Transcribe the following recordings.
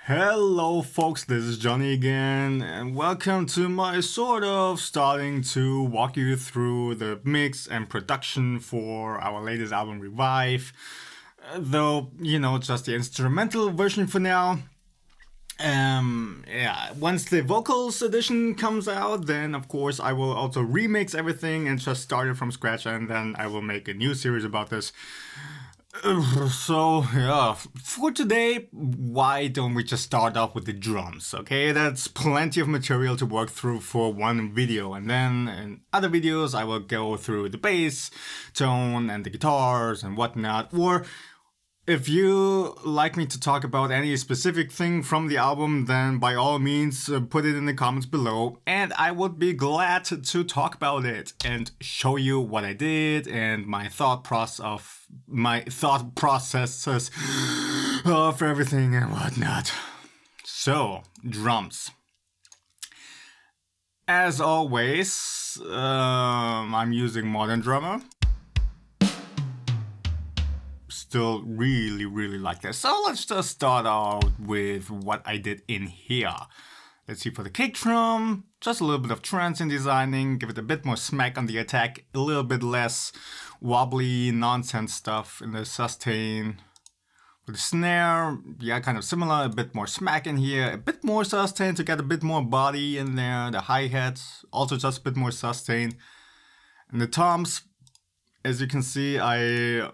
Hello folks, this is Johnny again, and welcome to my sort of starting to walk you through the mix and production for our latest album Revive. Though, just the instrumental version for now. Once the vocals edition comes out, then of course I will also remix everything and just start it from scratch, and then I will make a new series about this. For today, why don't we just start off with the drums, okay? That's plenty of material to work through for one video, and then in other videos I will go through the bass, tone, and the guitars and whatnot. Or if you like me to talk about any specific thing from the album, then by all means put it in the comments below, and I would be glad to talk about it and show you what I did and my thought processes for everything and whatnot. So, drums. As always, I'm using Modern Drummer. Still really like this. So let's just start out with what I did in here. Let's see, for the kick drum, just a little bit of transient designing, give it a bit more smack on the attack, a little bit less wobbly nonsense stuff in the sustain. For the snare, yeah, kind of similar, a bit more smack in here, a bit more sustain to get a bit more body in there. The hi-hats, also just a bit more sustain. And the toms, as you can see, I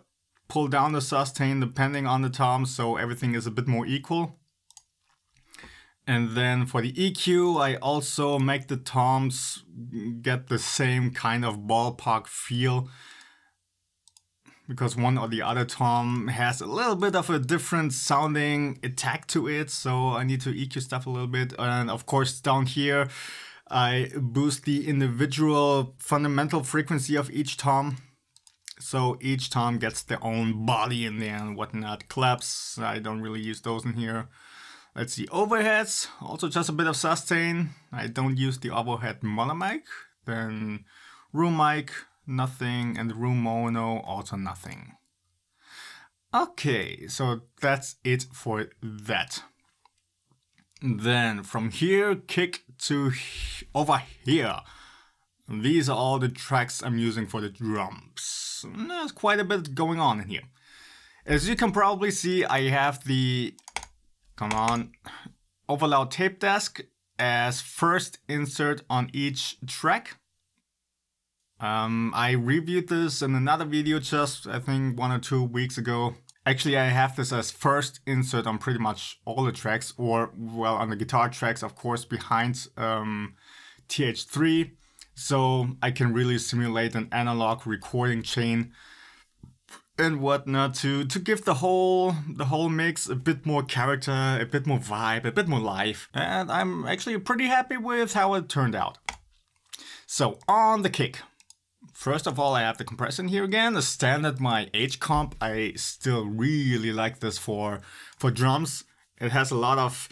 pull down the sustain depending on the tom, so everything is a bit more equal. And then for the EQ, I also make the toms get the same kind of ballpark feel, because one or the other tom has a little bit of a different sounding attack to it, so I need to EQ stuff a little bit. And of course down here I boost the individual fundamental frequency of each tom. So each tom gets their own body in there and whatnot. Claps, I don't really use those in here. Let's see, overheads, also just a bit of sustain. I don't use the overhead mono mic. Then room mic, nothing, and room mono, also nothing. Okay, so that's it for that. Then from here, kick to over here. These are all the tracks I'm using for the drums. There's quite a bit going on in here. As you can probably see, I have the, overloud tape desk as first insert on each track. I reviewed this in another video just, I think, 1 or 2 weeks ago. Actually, I have this as first insert on pretty much all the tracks, or, well, on the guitar tracks, of course, behind TH3. So I can really simulate an analog recording chain and whatnot to give the whole mix a bit more character, a bit more vibe, a bit more life. And I'm actually pretty happy with how it turned out. So on the kick. First of all, I have the compressor in here again, the standard my H comp. I still really like this for drums. It has a lot of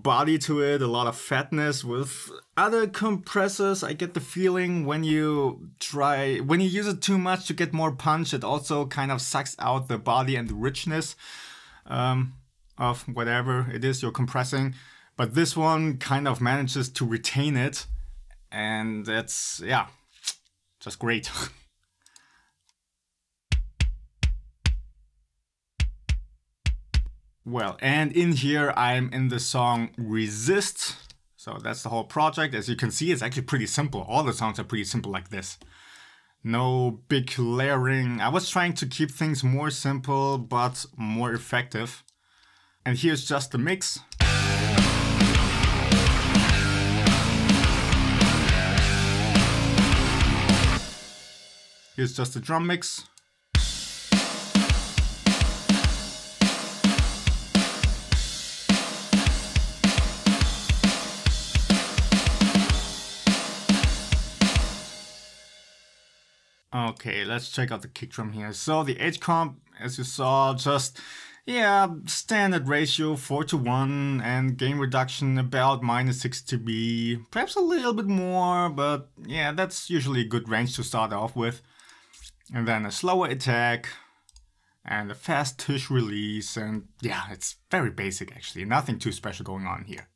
body to it, a lot of fatness. With other compressors, I get the feeling when you use it too much to get more punch, it also kind of sucks out the body and the richness of whatever it is you're compressing. But this one kind of manages to retain it, and it's, yeah, just great. Well, and in here I'm in the song Resist. So that's the whole project. As you can see, it's actually pretty simple. All the songs are pretty simple like this. No big layering. I was trying to keep things more simple, but more effective. And here's just the mix. Here's just the drum mix. Okay, let's check out the kick drum here. So the H comp, as you saw, just, yeah, standard ratio 4:1 and gain reduction about -6 dB. Perhaps a little bit more, but yeah, that's usually a good range to start off with. And then a slower attack, and a fast tush release, and yeah, it's very basic actually, nothing too special going on here.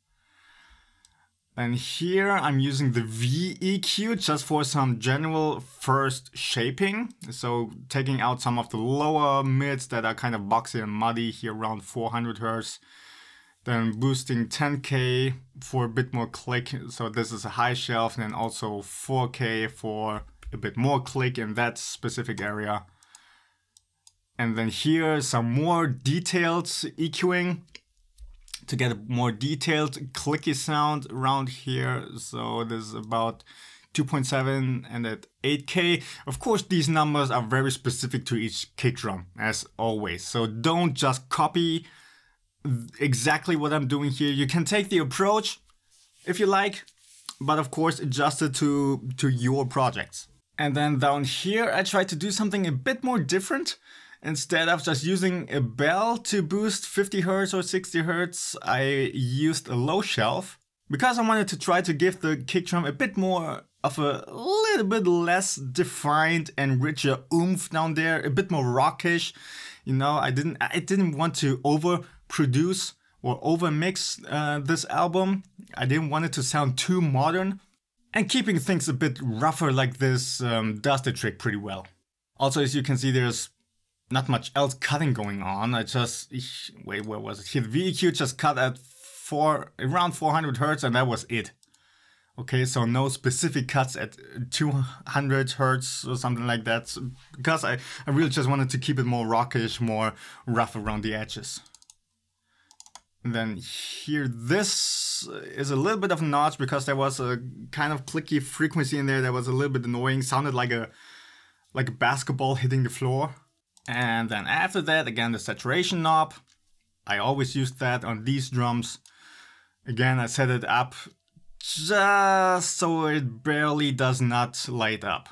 And here I'm using the V EQ just for some general first shaping. So taking out some of the lower mids that are kind of boxy and muddy here around 400 Hz. Then boosting 10K for a bit more click. So this is a high shelf, and then also 4K for a bit more click in that specific area. And then here some more detailed EQing to get a more detailed clicky sound around here. So this is about 2.7 and at 8K. Of course, these numbers are very specific to each kick drum, as always. So don't just copy exactly what I'm doing here. You can take the approach if you like, but of course adjust it to your projects. And then down here, I tried to do something a bit more different. Instead of just using a bell to boost 50 Hz or 60 Hz, I used a low shelf because I wanted to try to give the kick drum a bit more of a little bit less defined and richer oomph down there, a bit more rockish. You know, I didn't want to overproduce or overmix this album. I didn't want it to sound too modern, and keeping things a bit rougher like this does the trick pretty well. Also, as you can see, there's not much else cutting going on. Wait, where was it? Here, the VEQ just cut at around 400 Hz, and that was it. Okay, so no specific cuts at 200 Hz or something like that, because I really just wanted to keep it more rockish, more rough around the edges. And then here, this is a little bit of a notch because there was a kind of clicky frequency in there that was a little bit annoying, sounded like a basketball hitting the floor. And then after that, again, the saturation knob. I always use that on these drums. Again, I set it up just so it barely does not light up.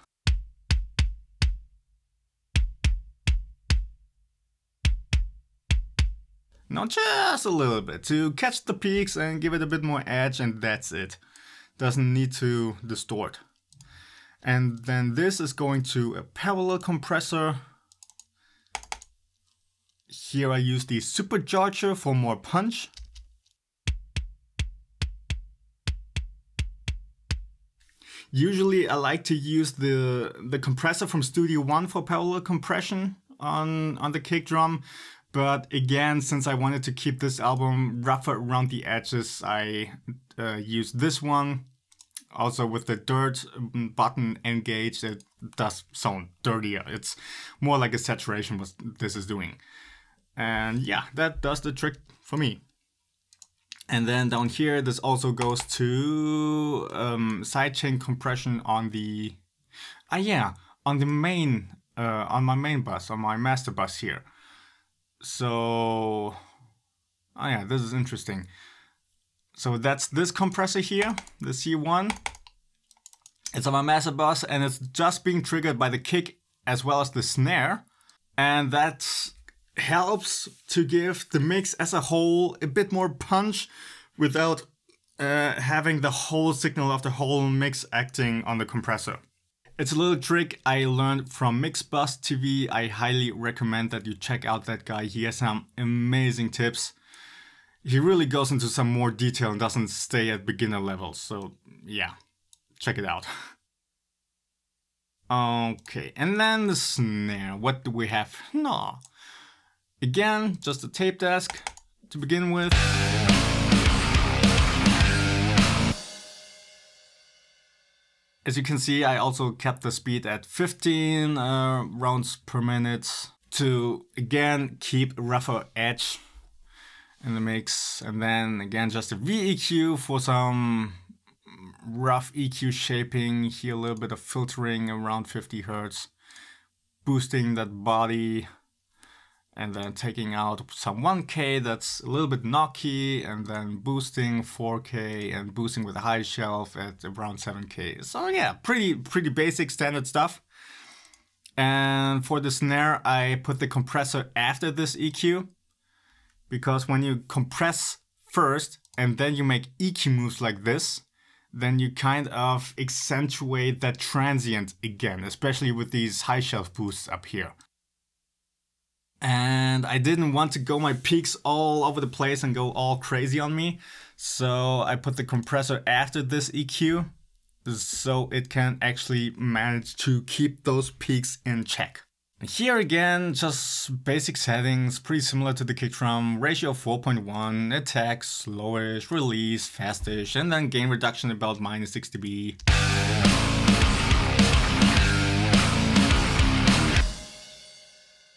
Now just a little bit to catch the peaks and give it a bit more edge, and that's it. Doesn't need to distort. And then this is going to a parallel compressor. Here I use the supercharger for more punch. Usually I like to use the compressor from Studio One for parallel compression on the kick drum. But again, since I wanted to keep this album rougher around the edges, I used this one. Also with the dirt button engaged, it does sound dirtier. It's more like a saturation what this is doing. And yeah, that does the trick for me. And then down here, this also goes to sidechain compression on the on my main bus, on my master bus here. So this is interesting. So that's this compressor here, the C1. It's on my master bus, and it's just being triggered by the kick as well as the snare, and that's helps to give the mix as a whole a bit more punch without having the whole signal of the whole mix acting on the compressor. It's a little trick I learned from Mixbus TV. I highly recommend that you check out that guy. He has some amazing tips. He really goes into some more detail and doesn't stay at beginner levels. So yeah, check it out. Okay, and then the snare. What do we have? No. Again, just a tape desk to begin with. As you can see, I also kept the speed at 15 rounds per minute to, again, keep a rougher edge in the mix. And then, again, just a VEQ for some rough EQ shaping. Here, a little bit of filtering around 50 Hz. Boosting that body. And then taking out some 1K that's a little bit knocky, and then boosting 4K and boosting with a high shelf at around 7K. So yeah, pretty basic standard stuff. And for the snare, I put the compressor after this EQ, because when you compress first and then you make EQ moves like this, then you kind of accentuate that transient again, especially with these high shelf boosts up here. And I didn't want to go my peaks all over the place and go all crazy on me. So I put the compressor after this EQ, so it can actually manage to keep those peaks in check. Here again, just basic settings, pretty similar to the kick drum. Ratio 4.1, attack, slowish, release, fastish, and then gain reduction about -6 dB.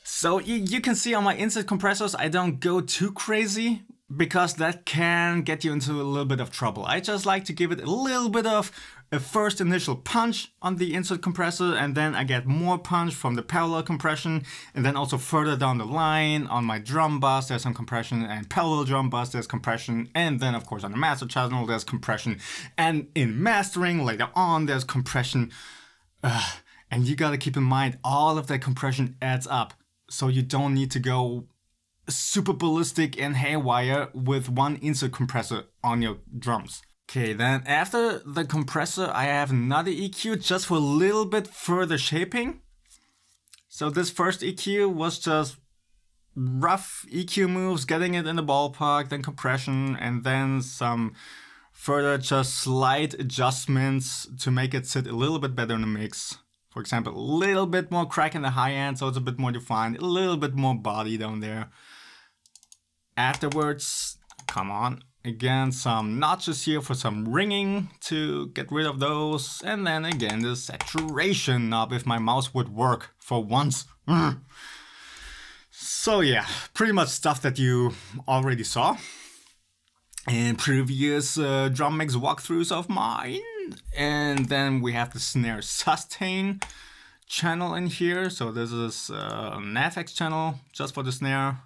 So you can see on my insert compressors, I don't go too crazy, because that can get you into a little bit of trouble. I just like to give it a little bit of a first initial punch on the insert compressor, and then I get more punch from the parallel compression, and then also further down the line on my drum bus there's some compression, and parallel drum bus there's compression, and then of course on the master channel there's compression, and in mastering later on there's compression. And you gotta keep in mind all of that compression adds up, so you don't need to go super ballistic and haywire with one insert compressor on your drums. Okay, then after the compressor I have another EQ just for a little bit further shaping. So this first EQ was just rough EQ moves, getting it in the ballpark, then compression, and then some further just slight adjustments to make it sit a little bit better in the mix. For example, a little bit more crack in the high end so it's a bit more defined, a little bit more body down there. Afterwards, come on, again some notches here for some ringing to get rid of those, and then again the saturation knob if my mouse would work for once. So yeah, pretty much stuff that you already saw in previous drum mix walkthroughs of mine. And then we have the snare sustain channel in here. So this is an FX channel just for the snare.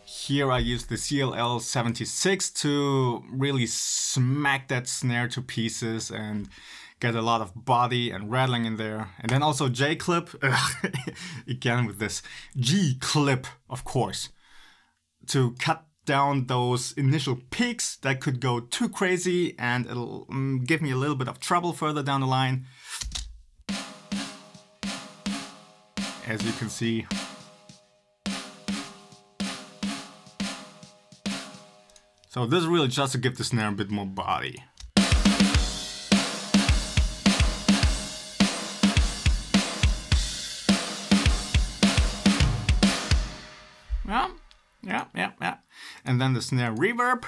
Here I use the CLL76 to really smack that snare to pieces and get a lot of body and rattling in there. And then also J-clip, again with this G-clip, of course, to cut down those initial peaks that could go too crazy and it'll give me a little bit of trouble further down the line. As you can see. So this is really just to give the snare a bit more body. Yeah. And then the snare reverb.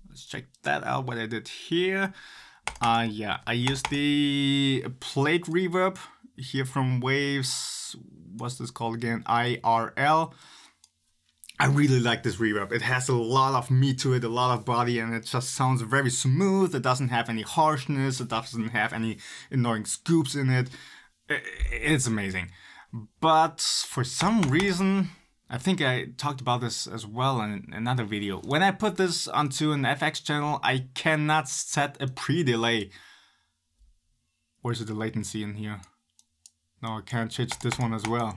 Let's check that out, what I did here. Yeah, I used the plate reverb here from Waves. What's this called again? IRL. I really like this reverb. It has a lot of meat to it, a lot of body, and it just sounds very smooth. It doesn't have any harshness. It doesn't have any annoying scoops in it. It's amazing. But for some reason, I think I talked about this as well in another video. When I put this onto an FX channel, I cannot set a pre-delay. Where's the latency in here? No, I can't change this one as well.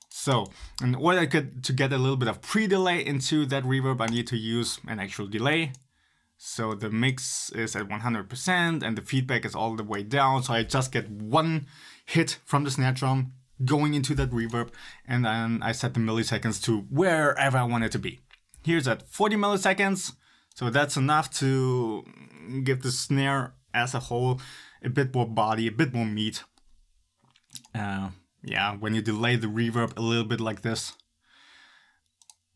So, in order to get a little bit of pre-delay into that reverb, I need to use an actual delay. So the mix is at 100% and the feedback is all the way down. So I just get one hit from the snare drum going into that reverb, and then I set the milliseconds to wherever I want it to be. Here's at 40 milliseconds, so that's enough to give the snare as a whole a bit more body, a bit more meat. Yeah, when you delay the reverb a little bit like this.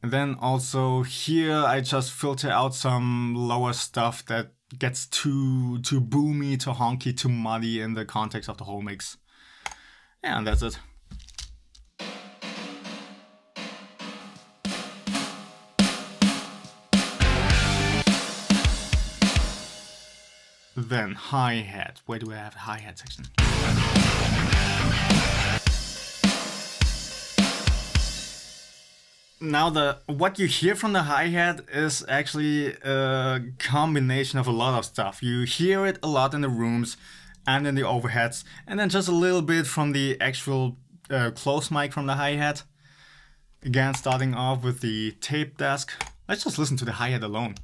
And then also here I just filter out some lower stuff that gets too boomy, too honky, too muddy in the context of the whole mix. Yeah, and that's it. Then hi-hat. Where do I have a hi-hat section? Now what you hear from the hi-hat is actually a combination of a lot of stuff. You hear it a lot in the rooms and in the overheads, and then just a little bit from the actual close mic from the hi-hat. Again, starting off with the tape desk. Let's just listen to the hi-hat alone.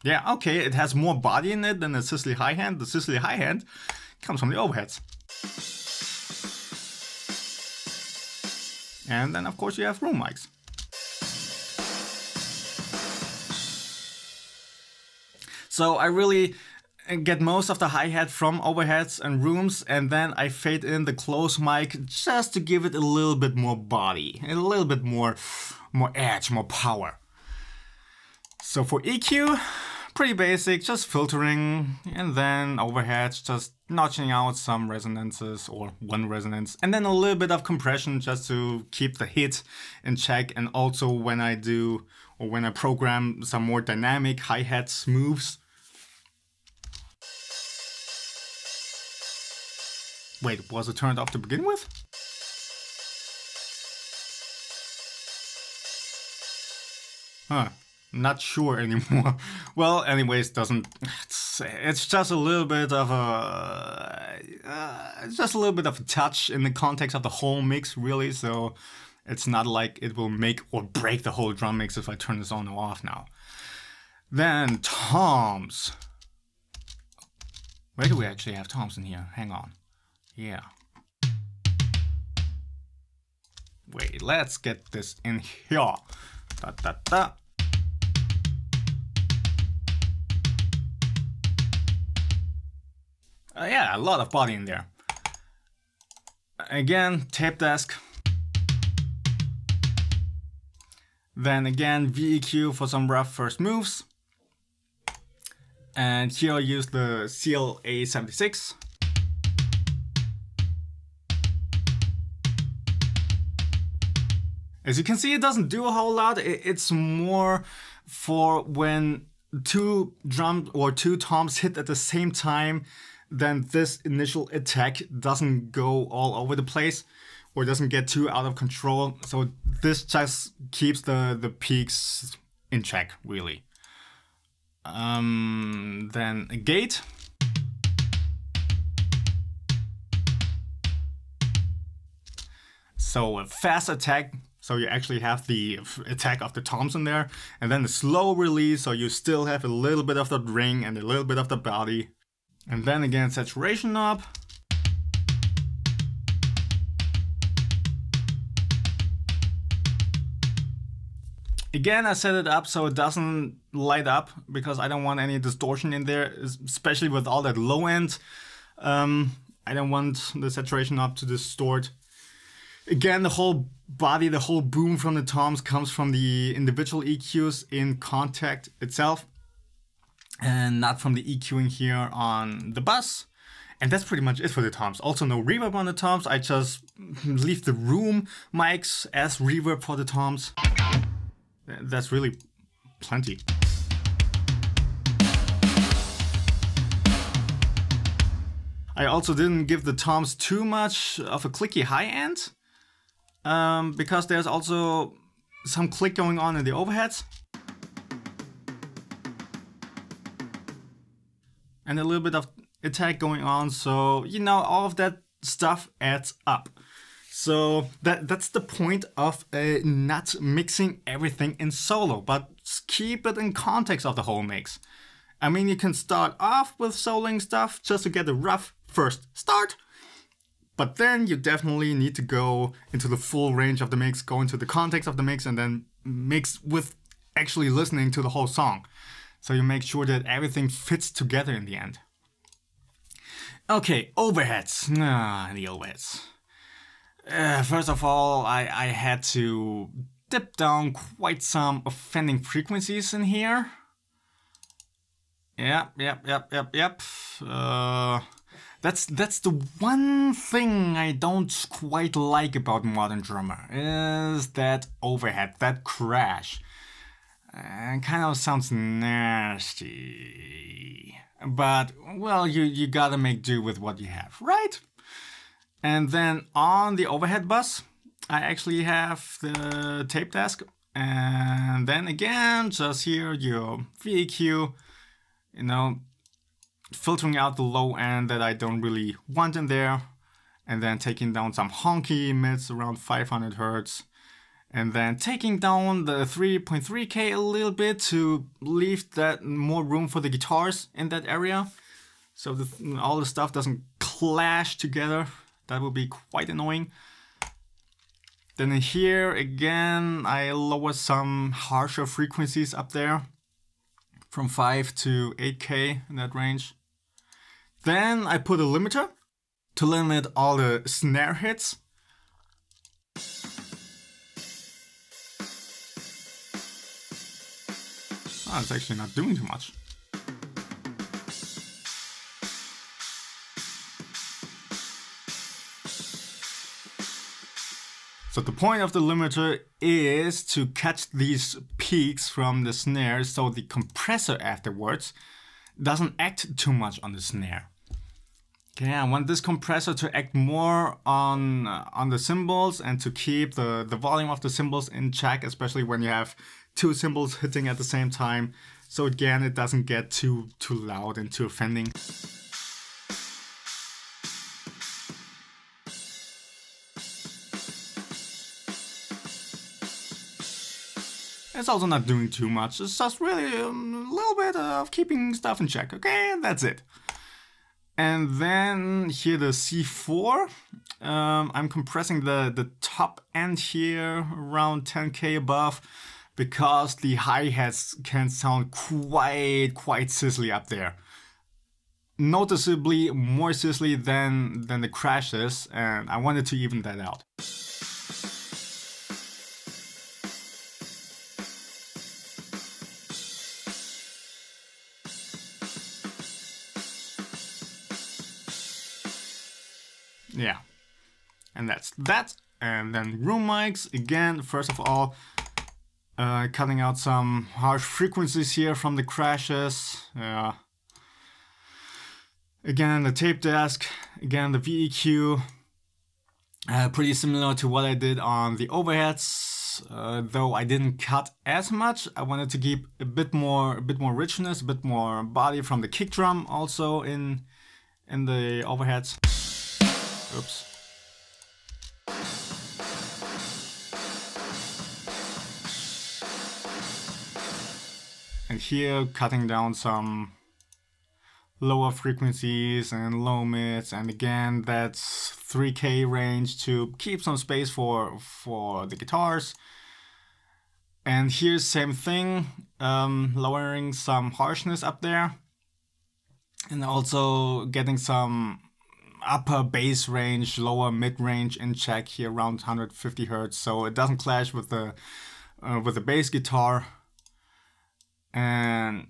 Yeah, okay, it has more body in it than the Sicily high hand. The Sicily high hand comes from the overheads. And then of course you have room mics. So I really get most of the hi-hat from overheads and rooms, and then I fade in the close mic just to give it a little bit more body, a little bit more edge, more power. So for EQ, pretty basic, just filtering, and then overheads, just notching out some resonances or one resonance, and then a little bit of compression just to keep the hit in check. And also when I do, or when I program some more dynamic hi-hat moves. Wait, was it turned off to begin with? Huh, not sure anymore. Well, anyways, it's just a little bit of a, touch in the context of the whole mix, really. So it's not like it will make or break the whole drum mix if I turn this on or off now. Then toms. Where do we actually have toms in here? Hang on. Yeah. Wait, let's get this in here. Da, da, da. Yeah, a lot of body in there. Again, tape desk. Then again, VEQ for some rough first moves. And here I'll use the CLA76. As you can see, it doesn't do a whole lot. It's more for when two drums or two toms hit at the same time, then this initial attack doesn't go all over the place or doesn't get too out of control. So this just keeps the peaks in check, really. Then a gate. So a fast attack. So you actually have the attack of the toms in there, and then the slow release, so you still have a little bit of the ring and a little bit of the body. And then again, saturation knob. Again, I set it up so it doesn't light up, because I don't want any distortion in there, especially with all that low end. I don't want the saturation knob to distort. Again, the whole body, the whole boom from the toms comes from the individual EQs in Contact itself, and not from the EQing here on the bus. And that's pretty much it for the toms. Also no reverb on the toms. I just leave the room mics as reverb for the toms. That's really plenty. I also didn't give the toms too much of a clicky high end, because there's also some click going on in the overheads. And a little bit of attack going on, so you know, all of that stuff adds up. So that's the point of not mixing everything in solo, but keep it in context of the whole mix. I mean, you can start off with soloing stuff just to get a rough first start, but then you definitely need to go into the full range of the mix, go into the context of the mix, and then mix with actually listening to the whole song. So you make sure that everything fits together in the end. Okay, overheads. The overheads. First of all, I had to dip down quite some offending frequencies in here. Yep. That's the one thing I don't quite like about Modern Drummer, is that overhead, that crash. Kind of sounds nasty. But, well, you gotta make do with what you have, right? And then on the overhead bus, I actually have the tape desk. And then again, just here, your VEQ, you know, filtering out the low end that I don't really want in there. And then taking down some honky mids around 500 Hertz. And then taking down the 3.3K a little bit to leave that more room for the guitars in that area. So all the stuff doesn't clash together. That would be quite annoying. Then in here, again, I lower some harsher frequencies up there. From 5 to 8K in that range. Then I put a limiter to limit all the snare hits. Oh, it's actually not doing too much. So the point of the limiter is to catch these peaks from the snare so the compressor afterwards doesn't act too much on the snare. Okay, I want this compressor to act more on the cymbals and to keep the volume of the cymbals in check, especially when you have two cymbals hitting at the same time. So again, it doesn't get too loud and too offending. It's also not doing too much, it's just really a little bit of keeping stuff in check, okay? That's it. And then here the C4, I'm compressing the top end here around 10K above because the hi-hats can sound quite sizzly up there. Noticeably more sizzly than the crashes, and I wanted to even that out. Yeah, and that's that. And then room mics, again, first of all, cutting out some harsh frequencies here from the crashes. Again, the tape desk, again, the VEQ, pretty similar to what I did on the overheads, though I didn't cut as much. I wanted to keep a bit more richness, a bit more body from the kick drum also in the overheads. Oops. And here cutting down some lower frequencies and low mids, and again that's 3K range to keep some space for the guitars. And here's same thing, lowering some harshness up there, and also getting some upper bass range, lower mid range in check here around 150 Hertz, so it doesn't clash with the bass guitar. And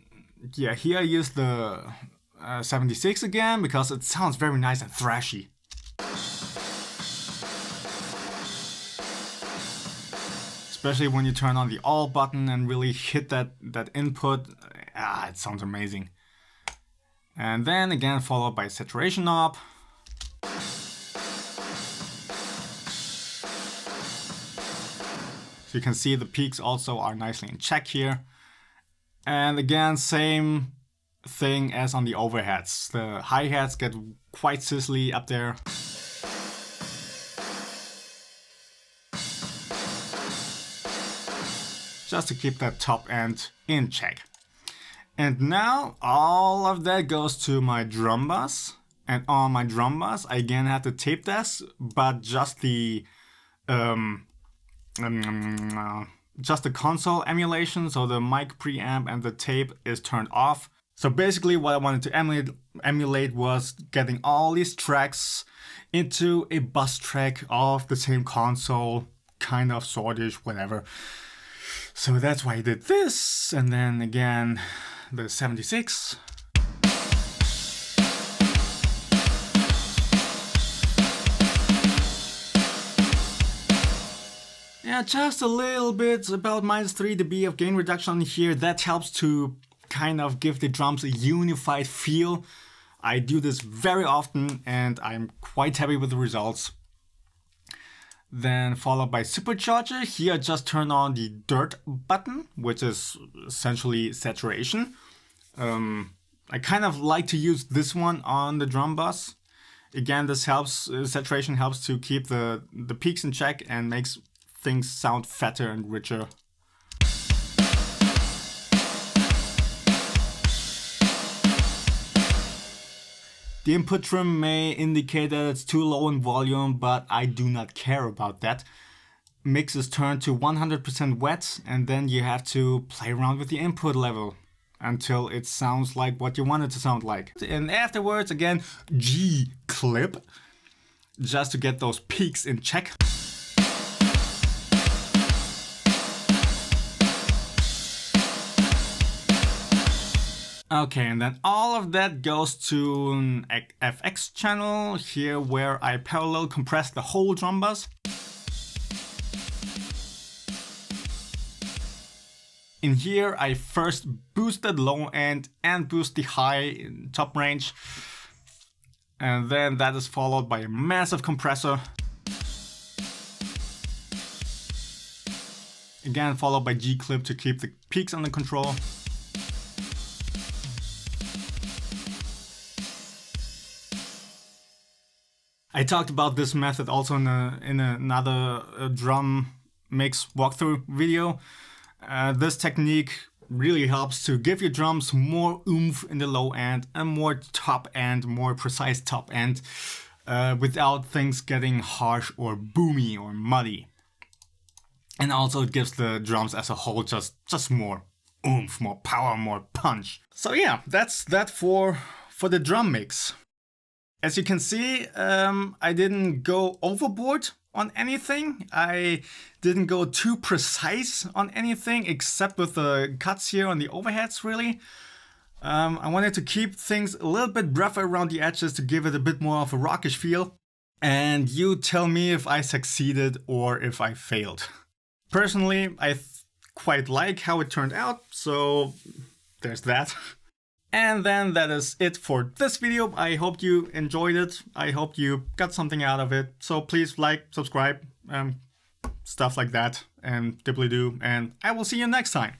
yeah, here I use the 76 again because it sounds very nice and thrashy. Especially when you turn on the all button and really hit that input, it sounds amazing. And then again followed by saturation knob. So you can see the peaks also are nicely in check here. And again, same thing as on the overheads. The hi-hats get quite sizzly up there. Just to keep that top end in check. And now all of that goes to my drum bus. And on my drum bus, I again have the tape desk, but just the console emulation, so the mic preamp and the tape is turned off. So basically what I wanted to emulate was getting all these tracks into a bus track of the same console, kind of, sortish, whatever. So that's why I did this, and then again the 76. Yeah, just a little bit, about -3 dB of gain reduction here. That helps to kind of give the drums a unified feel. I do this very often and I'm quite happy with the results. Then followed by supercharger. Here I just turn on the dirt button, which is essentially saturation. I kind of like to use this one on the drum bus. Again, this helps, saturation helps to keep the peaks in check and makes things sound fatter and richer. The input trim may indicate that it's too low in volume, but I do not care about that. Mix is turned to 100% wet, and then you have to play around with the input level until it sounds like what you want it to sound like. And afterwards, again, G-clip, just to get those peaks in check. Okay, and then all of that goes to an FX channel here where I parallel compress the whole drum bus. In here I first boost the low end and boost the high in top range. And then that is followed by a massive compressor. Again followed by G-clip to keep the peaks under control. I talked about this method also in another drum mix walkthrough video. This technique really helps to give your drums more oomph in the low end and more top end, more precise top end, without things getting harsh or boomy or muddy. And also it gives the drums as a whole just more oomph, more power, more punch. So yeah, that's that for the drum mix. As you can see, I didn't go overboard on anything. I didn't go too precise on anything except with the cuts here on the overheads really. I wanted to keep things a little bit rougher around the edges to give it a bit more of a rockish feel. And you tell me if I succeeded or if I failed. Personally, I quite like how it turned out, so there's that. And then that is it for this video. I hope you enjoyed it. I hope you got something out of it. So please like, subscribe, stuff like that, and diddly-doo, and I will see you next time.